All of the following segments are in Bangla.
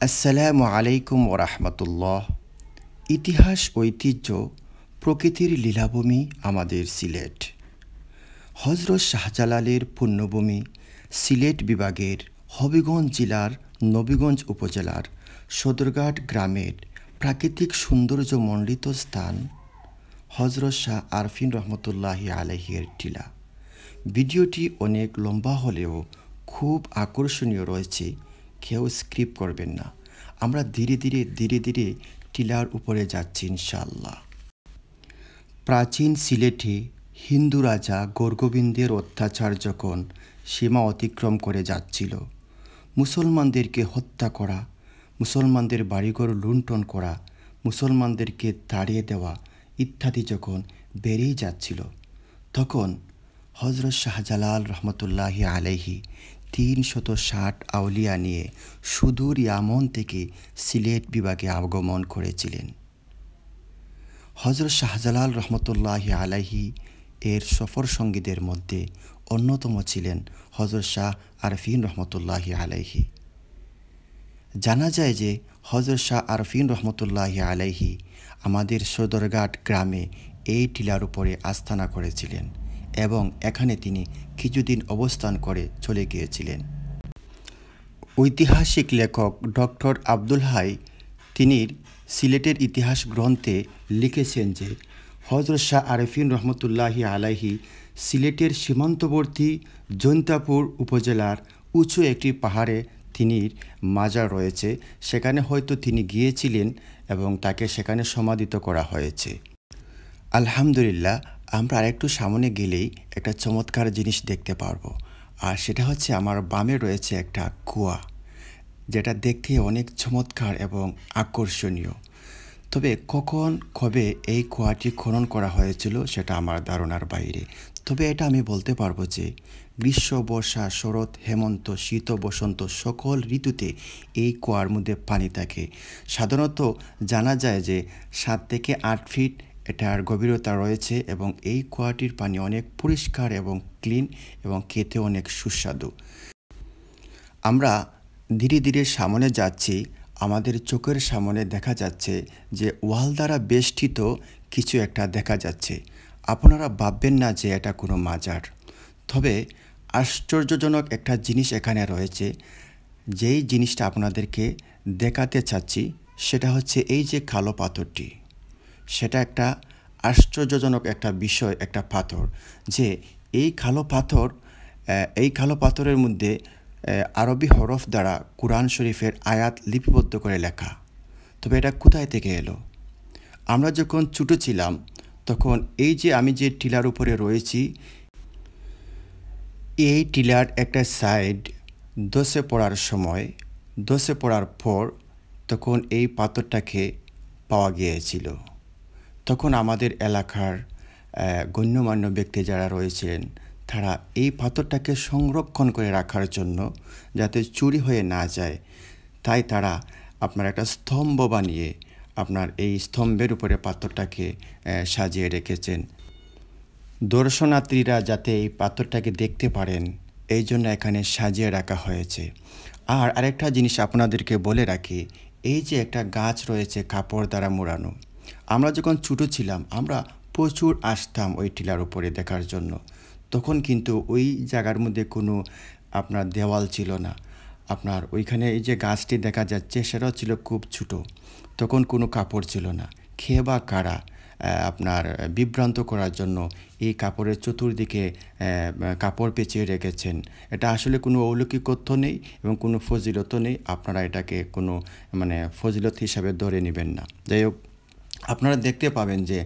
আসসালামু আলাইকুম ওরহমতুল্লাহ। ইতিহাস ঐতিহ্য প্রকৃতির লীলাভূমি আমাদের সিলেট। হজরত শাহজালালের পুণ্যভূমি সিলেট বিভাগের হবিগঞ্জ জেলার নবীগঞ্জ উপজেলার সদরঘাট গ্রামের প্রাকৃতিক সৌন্দর্যমণ্ডিত স্থান হজরত শাহ আরফিন রহমতুল্লাহি আলাইহির টিলা। ভিডিওটি অনেক লম্বা হলেও খুব আকর্ষণীয় রয়েছে, কেউ স্ক্রিপ্ট করবেন না। আমরা ধীরে ধীরে টিলার উপরে যাচ্ছি ইনশাআল্লাহ। প্রাচীন সিলেটে হিন্দু রাজা গর্গোবিন্দের অত্যাচার যখন সীমা অতিক্রম করে যাচ্ছিল, মুসলমানদেরকে হত্যা করা, মুসলমানদের বাড়িঘর লুণ্ঠন করা, মুসলমানদেরকে তাড়িয়ে দেওয়া ইত্যাদি যখন বেড়েই যাচ্ছিল, তখন হজরত শাহজালাল রহমতুল্লাহি আলাইহি ৩৬০ আউলিয়া নিয়ে সুদূর ইয়ামন থেকে সিলেট বিভাগে আগমন করেছিলেন। হজরত শাহজালাল রহমতুল্লাহি আলাইহি এর সফর সঙ্গীদের মধ্যে অন্যতম ছিলেন হজরত শাহ আরফিন রহমতুল্লাহি আলাইহি। জানা যায় যে হজরত শাহ আরফিন রহমতুল্লাহি আলাইহি আমাদের সদরঘাট গ্রামে এই টিলার উপরে আস্তানা করেছিলেন এবং এখানে তিনি কিছুদিন অবস্থান করে চলে গিয়েছিলেন। ঐতিহাসিক লেখক ডক্টর আব্দুল হাই তিনি সিলেটের ইতিহাস গ্রন্থে লিখেছেন যে হজরত শাহ আরফিন রহমতুল্লাহি আলাইহি সিলেটের সীমান্তবর্তী জৈন্তাপুর উপজেলার উঁচু একটি পাহাড়ে তিনি মাজার রয়েছে, সেখানে হয়তো তিনি গিয়েছিলেন এবং তাকে সেখানে সমাধিত করা হয়েছে। আলহামদুলিল্লাহ, আমরা আরেকটু সামনে গেলেই একটা চমৎকার জিনিস দেখতে পারবো, আর সেটা হচ্ছে আমার বামে রয়েছে একটা কুয়া, যেটা দেখতে অনেক চমৎকার এবং আকর্ষণীয়। তবে কখন কবে এই কুয়াটি খনন করা হয়েছিল সেটা আমার ধারণার বাইরে। তবে এটা আমি বলতে পারবো যে গ্রীষ্ম, বর্ষা, শরৎ, হেমন্ত, শীত, বসন্ত সকল ঋতুতে এই কুয়ার মধ্যে পানি থাকে। সাধারণত জানা যায় যে 7 থেকে 8 ফিট এটার গভীরতা রয়েছে এবং এই কুয়াটির পানি অনেক পরিষ্কার এবং ক্লিন এবং খেতে অনেক সুস্বাদু। আমরা ধীরে ধীরে সামনে যাচ্ছি, আমাদের চোখের সামনে দেখা যাচ্ছে যে ওয়াল দ্বারা বেষ্টিত কিছু একটা দেখা যাচ্ছে। আপনারা ভাববেন না যে এটা কোনো মাজার। তবে আশ্চর্যজনক একটা জিনিস এখানে রয়েছে, যেই জিনিসটা আপনাদেরকে দেখাতে চাচ্ছি সেটা হচ্ছে এই যে কালো পাথরটি, সেটা একটা আশ্চর্যজনক একটা বিষয়, একটা পাথর, যে এই কালো পাথরের মধ্যে আরবি হরফ দ্বারা কুরআন শরীফের আয়াত লিপিবদ্ধ করে লেখা। তবে এটা কোথায় থেকে এলো? আমরা যখন ছোটো ছিলাম তখন এই যে আমি যে টিলার উপরে রয়েছি, এই টিলার একটা সাইড ধসে পড়ার পর তখন এই পাথরটাকে পাওয়া গিয়েছিল। তখন আমাদের এলাকার গণ্যমান্য ব্যক্তি যারা রয়েছেন, তারা এই পাথরটাকে সংরক্ষণ করে রাখার জন্য যাতে চুরি হয়ে না যায়, তাই তারা আপনার একটা স্তম্ভ বানিয়ে আপনার এই স্তম্ভের উপরে পাথরটাকে সাজিয়ে রেখেছেন। দর্শনার্থীরা যাতে এই পাথরটাকে দেখতে পারেন, এই জন্য এখানে সাজিয়ে রাখা হয়েছে। আর আরেকটা জিনিস আপনাদেরকে বলে রাখি, এই যে একটা গাছ রয়েছে কাপড় দ্বারা মোড়ানো, আমরা যখন ছোটো ছিলাম আমরা প্রচুর আসতাম ওই টিলার উপরে দেখার জন্য। তখন কিন্তু ওই জায়গার মধ্যে কোনো আপনার দেওয়াল ছিল না। আপনার ওইখানে এই যে গাছটি দেখা যাচ্ছে সেটাও ছিল খুব ছোটো। তখন কোনো কাপড় ছিল না। খেয়ে বা কারা আপনার বিভ্রান্ত করার জন্য এই কাপড়ের চতুর্দিকে কাপড় পেঁচিয়ে রেখেছেন। এটা আসলে কোনো অলৌকিকত্ব নেই এবং কোনো ফজিলতও নেই। আপনারা এটাকে কোনো ফজিলত হিসাবে ধরে নেবেন না। যাই হোক, আপনারা দেখতে পাবেন যে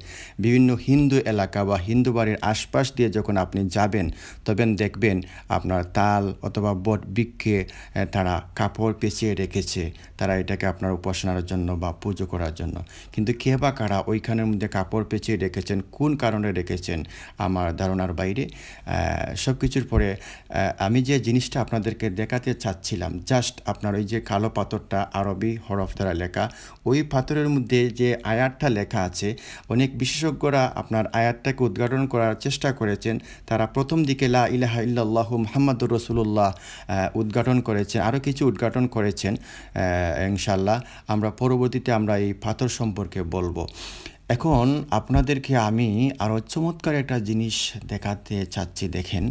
বিভিন্ন হিন্দু এলাকা বা হিন্দু বাড়ির আশপাশ দিয়ে যখন আপনি যাবেন, তবে দেখবেন আপনার তাল অথবা বট বৃক্ষে তারা কাপড় পেঁচিয়ে রেখেছে, তারা এটাকে আপনার উপাসনার জন্য বা পুজো করার জন্য। কিন্তু কে বা কারা ওইখানের মধ্যে কাপড় পেঁচিয়ে রেখেছেন, কোন কারণে রেখেছেন আমার ধারণার বাইরে। সব কিছুর পরে আমি যে জিনিসটা আপনাদেরকে দেখাতে চাচ্ছিলাম, জাস্ট আপনার ওই যে কালো পাথরটা আরবি হরফ দ্বারা লেখা, ওই পাথরের মধ্যে যে আয়াতটা আয়াতটা লেখা আছে। অনেক বিশেষজ্ঞরা আপনার আয়াতটাকে উদ্ঘাটন করার চেষ্টা করেছেন। তারা প্রথম দিকে লা ইলাহা ইল্লাল্লাহু মুহাম্মাদুর রাসূলুল্লাহ উদ্ঘাটন করেছেন, আরও কিছু উদ্ঘাটন করেছেন। ইনশাআল্লাহ আমরা পরবর্তীতে আমরা এই পাথর সম্পর্কে বলবো। এখন আপনাদেরকে আমি আরও চমৎকার একটা জিনিস দেখাতে চাচ্ছি। দেখেন,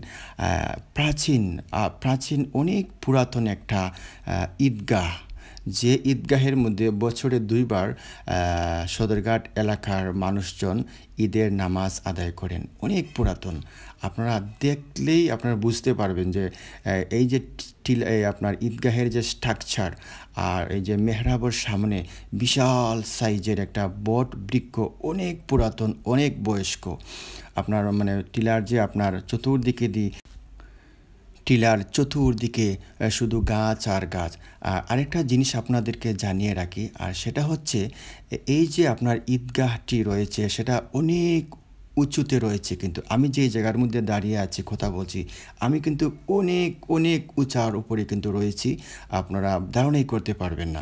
প্রাচীন অনেক পুরাতন একটা ঈদগাহ, যে ঈদগাহের মধ্যে বছরে 2 বার সদরঘাট এলাকার মানুষজন ঈদের নামাজ আদায় করেন। অনেক পুরাতন, আপনারা দেখলেই আপনারা বুঝতে পারবেন যে এই যে আপনার ঈদগাহের যে স্ট্রাকচার আর এই যে মেহরাবের সামনে বিশাল সাইজের একটা বট বৃক্ষ, অনেক পুরাতন, অনেক বয়স্ক। আপনার মানে টিলার যে আপনার চতুর্দিকে শুধু গাছ আর গাছ। আরেকটা জিনিস আপনাদেরকে জানিয়ে রাখি, আর সেটা হচ্ছে এই যে আপনার ঈদগাহটি রয়েছে সেটা অনেক উঁচুতে রয়েছে। কিন্তু আমি যে জায়গার মধ্যে দাঁড়িয়ে আছি কথা বলছি, আমি কিন্তু অনেক অনেক উঁচার উপরে কিন্তু রয়েছি, আপনারা ধারণাই করতে পারবেন না।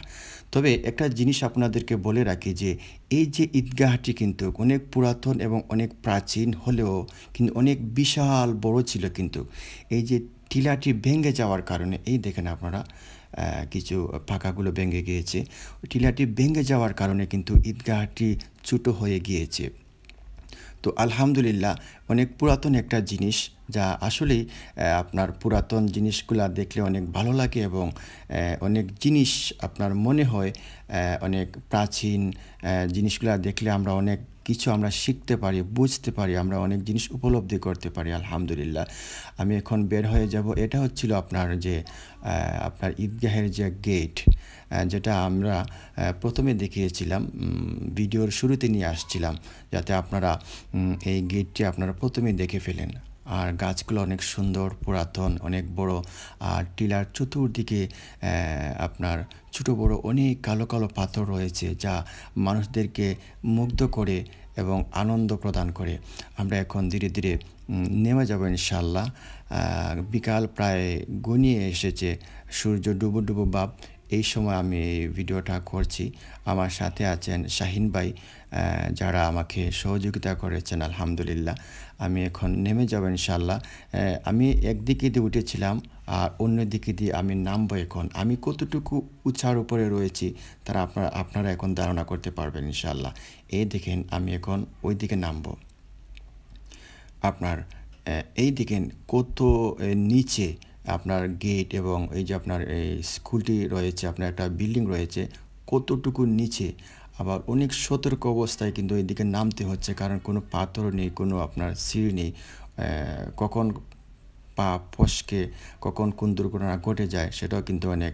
তবে একটা জিনিস আপনাদেরকে বলে রাখি যে এই যে ঈদগাহটি কিন্তু অনেক পুরাতন এবং অনেক প্রাচীন হলেও কিন্তু অনেক বিশাল বড় ছিল। কিন্তু এই যে টিলাটি ভেঙে যাওয়ার কারণে, এই দেখেন আপনারা কিছু পাকাগুলো ভেঙে গিয়েছে। টিলাটি ভেঙে যাওয়ার কারণে কিন্তু ঈদগাহটি ছোটো হয়ে গিয়েছে। তো আলহামদুলিল্লাহ, অনেক পুরাতন একটা জিনিস, যা আসলেই আপনার পুরাতন জিনিসগুলা দেখলে অনেক ভালো লাগে এবং অনেক জিনিস আপনার মনে হয়, অনেক প্রাচীন জিনিসগুলা দেখলে আমরা অনেক কিছু আমরা শিখতে পারি, বুঝতে পারি, আমরা অনেক জিনিস উপলব্ধি করতে পারি। আলহামদুলিল্লাহ, আমি এখন বের হয়ে যাব। এটা হচ্ছিল আপনার যে আপনার ঈদগাহের যে গেট, যেটা আমরা প্রথমে দেখিয়েছিলাম, ভিডিওর শুরুতে নিয়ে আসছিলাম, যাতে আপনারা এই গেটটি আপনারা প্রথমেই দেখে ফেলেন। আর গাছগুলো অনেক সুন্দর, পুরাতন, অনেক বড়। আর টিলার চতুর্দিকে আপনার ছোটো বড় অনেক কালো কালো পাথর রয়েছে, যা মানুষদেরকে মুগ্ধ করে এবং আনন্দ প্রদান করে। আমরা এখন ধীরে ধীরে নেমে যাব ইনশাআল্লাহ। বিকাল প্রায় ঘনিয়ে এসেছে, সূর্য ডুবো ডুবো ভাব। এই সময় আমি এই ভিডিওটা করছি। আমার সাথে আছেন শাহিন ভাই, যারা আমাকে সহযোগিতা করেছেন। আলহামদুলিল্লাহ, আমি এখন নেমে যাব ইনশাআল্লাহ। আমি একদিকে দিয়ে উঠেছিলাম আর অন্য দিকে দিয়ে আমি নামবো। এখন আমি কতটুকু উঁচার উপরে রয়েছি তারা আপনারা এখন ধারণা করতে পারবেন ইনশাআল্লাহ। এই দেখেন, আমি এখন ওই দিকে নামবো। আপনার এই দেখেন কত নিচে আপনার গেট এবং এই যে আপনার এই স্কুলটি রয়েছে, আপনার একটা বিল্ডিং রয়েছে, কতটুকু নিচে। আবার অনেক সতর্ক অবস্থায় কিন্তু এইদিকে নামতে হচ্ছে, কারণ কোনো পাথর নেই, কোনো আপনার সিঁড়ি নেই। কখন পা ফসকে কখন কোন দুর্ঘটনা ঘটে যায় সেটাও কিন্তু অনেক